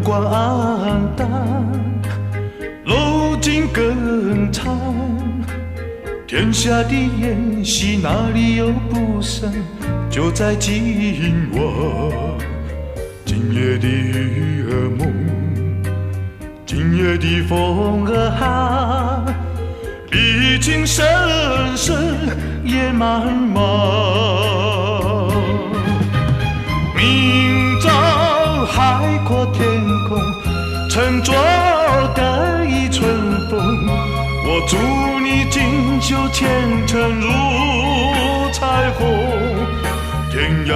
光淡，路径更长。天下的宴席哪里有不散？就在今晚，今夜的雨儿蒙，今夜的风儿喊，历经生死也茫茫。明朝海阔天空，沉着的一春风。我祝你锦绣前程如彩虹，天涯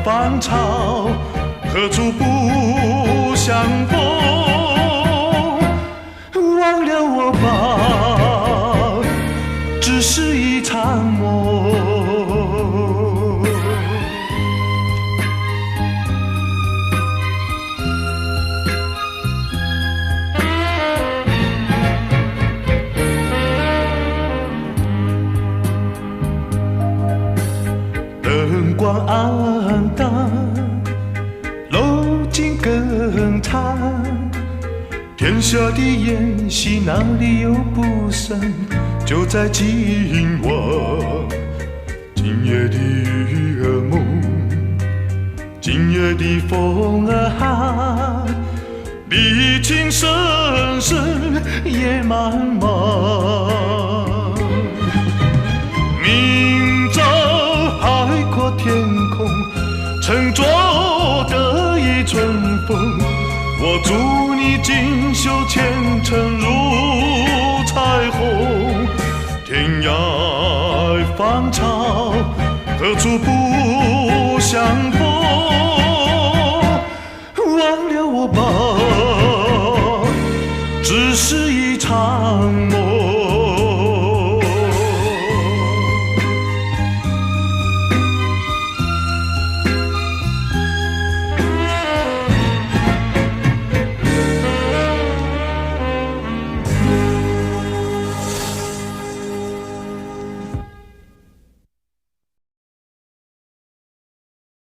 芳草，何处不相逢？忘了我吧，只是一场梦。灯光暗淡，路径更长。天下的宴席哪里有不散？就在今晚，今夜的雨儿蒙，今夜的风儿喊，历经生死也茫茫。明朝海阔天空，沉着的一春风。我祝你锦绣前程如彩虹，天涯芳草，何处不相逢？